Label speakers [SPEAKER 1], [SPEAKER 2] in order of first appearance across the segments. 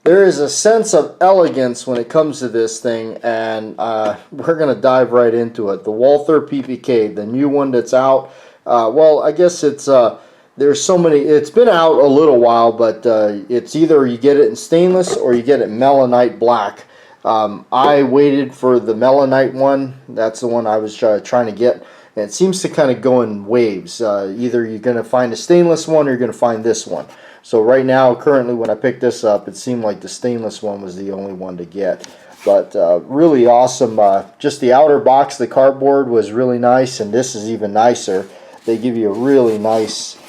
[SPEAKER 1] There is a sense of elegance when it comes to this thing, and we're going to dive right into it. The Walther PPK, the new one that's out. Well, I guess it's there's so many. It's been out a little while, but it's either you get it in stainless or you get it Melonite black. I waited for the Melonite one. That's the one I was trying to get. And it seems to kind of go in waves. Either you're going to find a stainless one or you're going to find this one. So right now, currently, when I picked this up, it seemed like the stainless one was the only one to get. But really awesome. Just the outer box, the cardboard was really nice, and this is even nicer. They give you a really nice,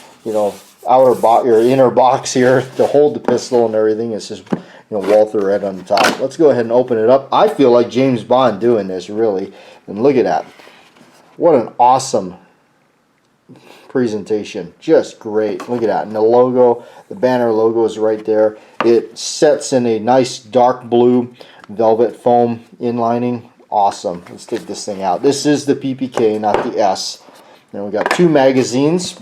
[SPEAKER 1] outer box or inner box here to hold the pistol and everything. It's just, Walther right on the top. Let's go ahead and open it up. I feel like James Bond doing this, really. And look at that. What an awesome presentation. Just great. Look at that. And the logo, the banner logo is right there. It sets in a nice dark blue velvet foam inlining. Awesome. Let's take this thing out. This is the PPK, not the S. Then we got 2 magazines.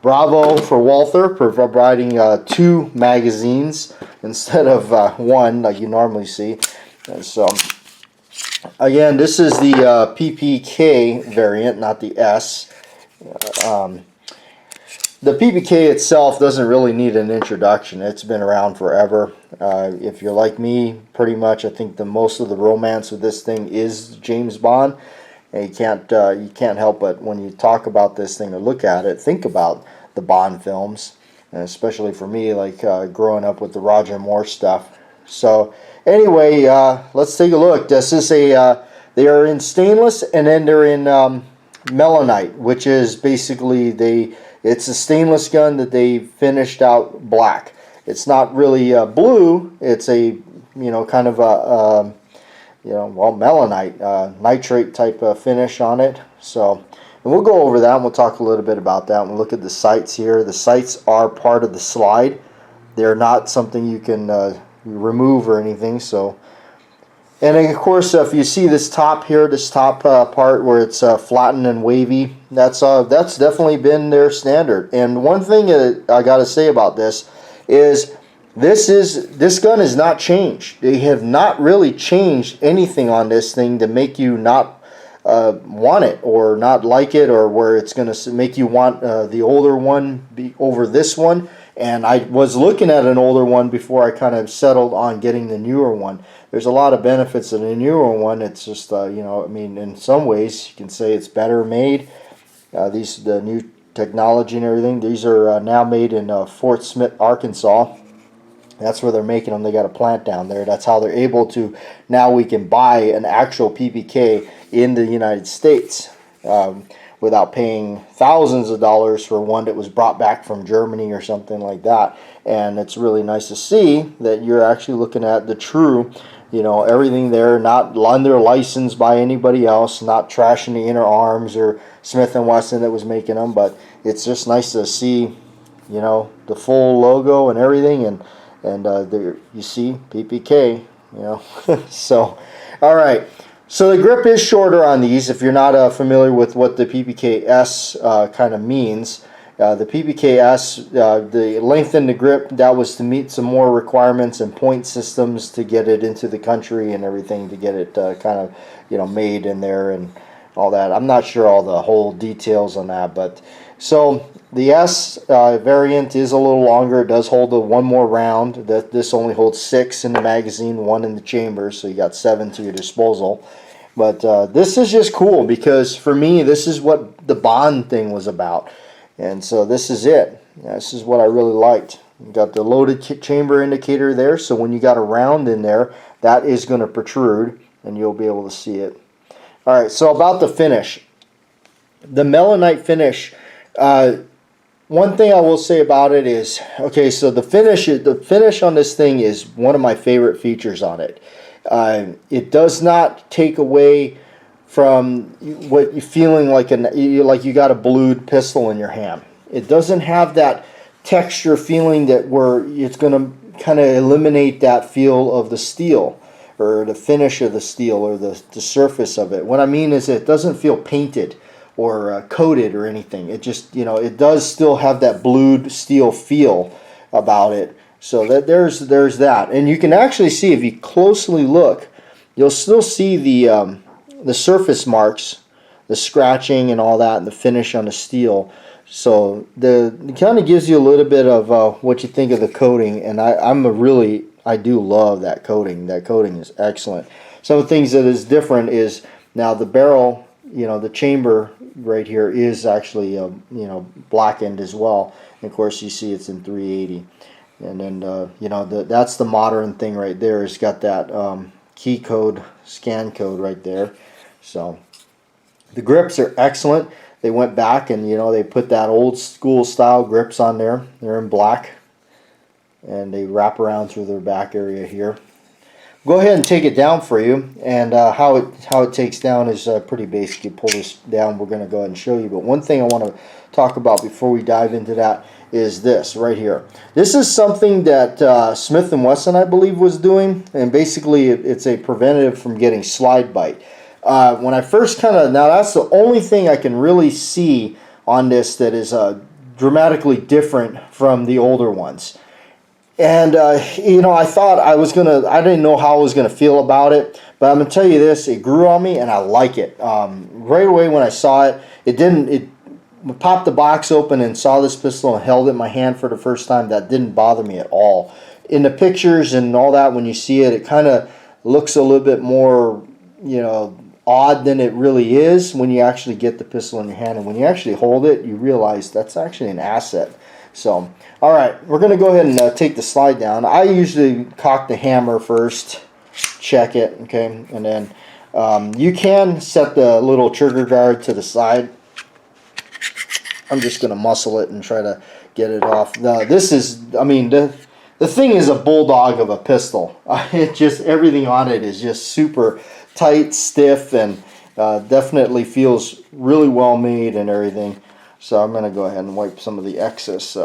[SPEAKER 1] Bravo for Walther for providing 2 magazines instead of 1 like you normally see. And so again, this is the PPK variant, not the S. The PPK itself doesn't really need an introduction. It's been around forever. If you're like me, pretty much, I think most of the romance with this thing is James Bond. And you can't help but, when you talk about this thing or look at it, think about the Bond films, and especially for me, like growing up with the Roger Moore stuff. So anyway, let's take a look. This is they are in stainless, and then they're in Melonite, which is basically it's a stainless gun that they finished out black. It's not really blue. It's a kind of a Melonite nitrate type of finish on it. So, and we'll go over that and we'll talk a little bit about that. We'll look at the sights here. The sights are part of the slide. They're not something you can remove or anything. So, and then of course, if you see this top here, this top part where it's flattened and wavy, that's definitely been their standard. And one thing that I got to say about this is this gun is not changed. They have not really changed anything on this thing to make you not want it or not like it, or where it's going to make you want the older one over this one. And I was looking at an older one before I kind of settled on getting the newer one. There's a lot of benefits in the newer one. It's just, in some ways you can say it's better made. The new technology and everything. These are now made in Fortsmith, Arkansas. That's where they're making them. They got a plant down there. That's how they're able to, now we can buy an actual PPK in the United States without paying thousands of dollars for one that was brought back from Germany or something like that. And it's really nice to see that you're actually looking at the true, everything there, not under license by anybody else, not trashing the inner arms or Smith & Wesson that was making them. But it's just nice to see, the full logo and everything. And there you see PPK, So, all right. So the grip is shorter on these. If you're not familiar with what the PPK-S kind of means, the PPK-S, the length in the grip, that was to meet some more requirements and point systems to get it into the country and everything, to get it kind of, made in there and all that. I'm not sure all the whole details on that, but so the S variant is a little longer. It does hold one more round. This only holds 6 in the magazine, 1 in the chamber, so you got 7 to your disposal. But this is just cool because for me, this is what the Bond thing was about. And so this is it. This is what I really liked. You got the loaded chamber indicator there, so when you got a round in there, that is going to protrude and you'll be able to see it. All right, so about the finish. The Melonite finish, one thing I will say about it is, okay, so the finish on this thing is one of my favorite features on it. It does not take away from what you're feeling like you got a blued pistol in your hand. It doesn't have that texture feeling that where it's going to kind of eliminate that feel of the steel or the finish of the steel or the surface of it. What I mean is it doesn't feel painted or coated or anything. It just, it does still have that blued steel feel about it. So there's that, and you can actually see, if you closely look, you'll still see the surface marks, the scratching and all that, and the finish on the steel. So it kind of gives you a little bit of what you think of the coating, and I do love that coating. That coating is excellent. Some of the things that is different is now the barrel, the chamber right here is actually blackened as well. And of course, you see it's in 380. And then, that's the modern thing right there. It's got that key code, scan code right there. So the grips are excellent. They went back and, they put that old school style grips on there. They're in black. And they wrap around through their back area here. Go ahead and take it down for you. And how it takes down is pretty basic. You pull this down, we're going to go ahead and show you. But one thing I want to talk about before we dive into that is this right here. This is something that Smith & Wesson, I believe, was doing, and basically it's a preventative from getting slide bite. When I first now that's the only thing I can really see on this that is dramatically different from the older ones. And I thought I didn't know how I was gonna feel about it, but I'm gonna tell you this: it grew on me, and I like it. Right away when I saw it, it popped the box open and saw this pistol and held it in my hand for the first time. That didn't bother me at all. In the pictures and all that, when you see it, it kind of looks a little bit more, odd than it really is when you actually get the pistol in your hand. And when you actually hold it, you realize that's actually an asset. So, all right, we're going to go ahead and take the slide down. I usually cock the hammer first, check it, okay, and then you can set the little trigger guard to the side. I'm just going to muscle it and try to get it off. This is, the thing is a bulldog of a pistol. Everything on it is just super tight, stiff, and definitely feels really well made and everything. So I'm going to go ahead and wipe some of the excess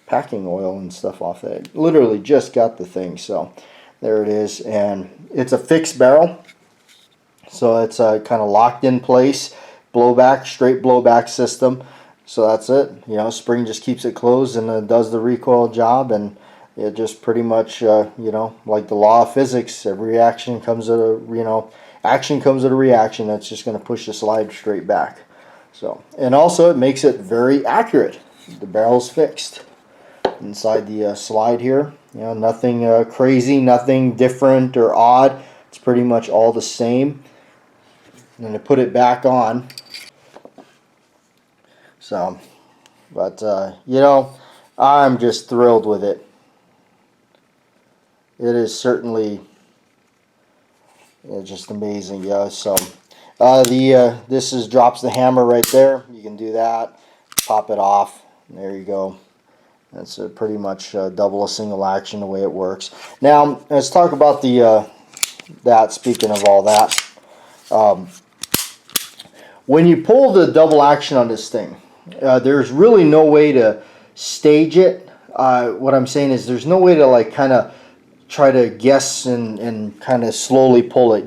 [SPEAKER 1] packing oil and stuff off that. Literally just got the thing. So there it is. And it's a fixed barrel. So it's kind of locked in place. Blowback, straight blowback system. So that's it. Spring just keeps it closed and does the recoil job. And it just pretty much, like the law of physics, every action comes at a, action comes at a reaction. That's just going to push the slide straight back. So, and also it makes it very accurate. The barrel's fixed inside the slide here. Nothing crazy, nothing different or odd. It's pretty much all the same. And to put it back on. So, but I'm just thrilled with it. It is certainly just amazing, So this drops the hammer right there. You can do that. Pop it off. There you go. That's pretty much double a single action the way it works. Now let's talk about that. Speaking of all that, when you pull the double action on this thing, there's really no way to stage it. What I'm saying is there's no way to kind of try to guess and kind of slowly pull it.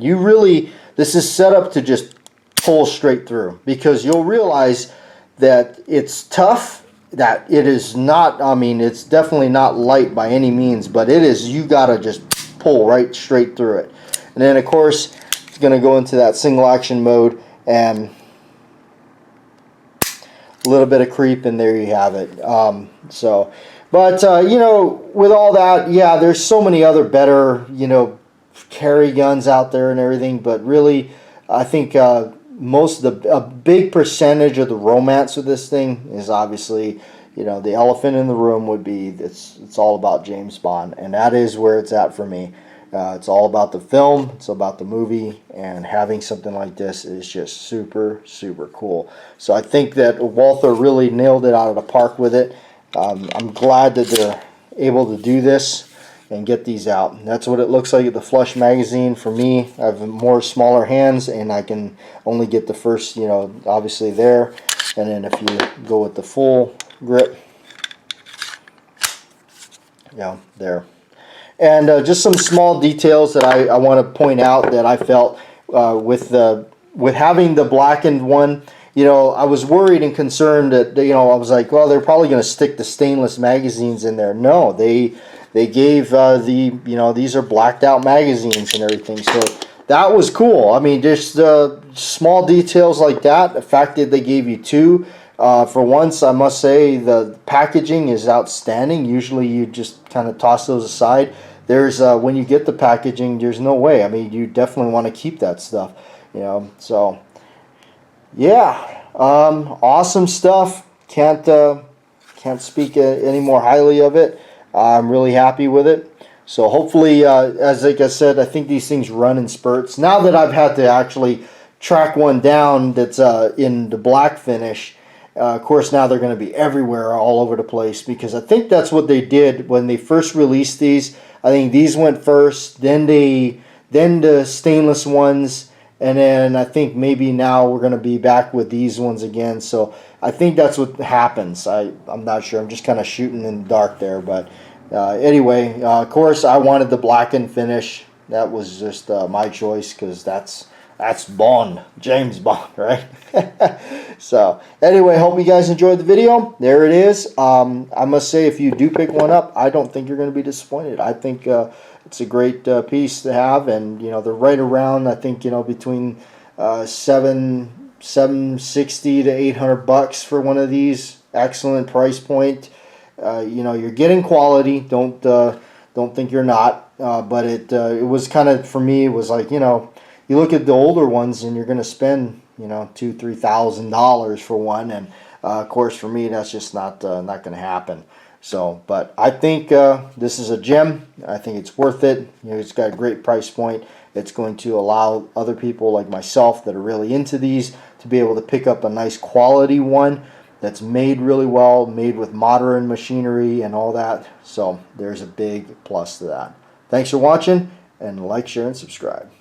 [SPEAKER 1] This is set up to just pull straight through, because you'll realize that it's tough, that it is not, it's definitely not light by any means, but it is, you gotta just pull right straight through it. And then of course it's gonna go into that single action mode, and a little bit of creep, and there you have it. But with all that, yeah, there's so many other better, carry guns out there and everything, but really, I think a big percentage of the romance of this thing is obviously, the elephant in the room would be, it's all about James Bond, and that is where it's at for me. It's all about the film, it's about the movie, and having something like this is just super, super cool. So I think that Walther really nailed it out of the park with it. I'm glad that they're able to do this and get these out. And that's what it looks like at the flush magazine. For me, I have more smaller hands, and I can only get the first, obviously there. And then if you go with the full grip, there. And just some small details that I want to point out that I felt with having the blackened one. you know, I was worried and concerned that, you know, I was like, well, they're probably going to stick the stainless magazines in there. No, they gave you know, these are blacked out magazines and everything. So that was cool. I mean, just small details like that. The fact that they gave you two. For once, I must say the packaging is outstanding. Usually you just kind of toss those aside. There's when you get the packaging, there's no way. I mean, you definitely want to keep that stuff, you know. So yeah, awesome stuff. Can't speak any more highly of it. I'm really happy with it. So hopefully, as like I said, I think these things run in spurts. Now that I've had to actually track one down that's in the black finish, of course now they're going to be everywhere, all over the place, because I think that's what they did when they first released these. I think these went first, then the stainless ones, and then I think maybe now we're going to be back with these ones again. So I think that's what happens. I'm not sure. I'm just kind of shooting in the dark there, but anyway, of course I wanted the blackened finish. That was just my choice, because that's Bond, James Bond, right? So anyway, hope you guys enjoyed the video. There it is. I must say, if you do pick one up, I don't think you're going to be disappointed. I think it's a great piece to have, and you know, they're right around, I think, you know, between $760 to $800 for one of these. Excellent price point. You know, you're getting quality. Don't think you're not. But it was kind of, for me, it was like, you know, you look at the older ones and you're going to spend, you know, $2,000-$3,000 for one, and of course for me that's just not going to happen. So, but I think this is a gem. I think it's worth it. You know, it's got a great price point. It's going to allow other people like myself that are really into these to be able to pick up a nice quality one that's made really well, made with modern machinery and all that. So there's a big plus to that. Thanks for watching, and like, share, and subscribe.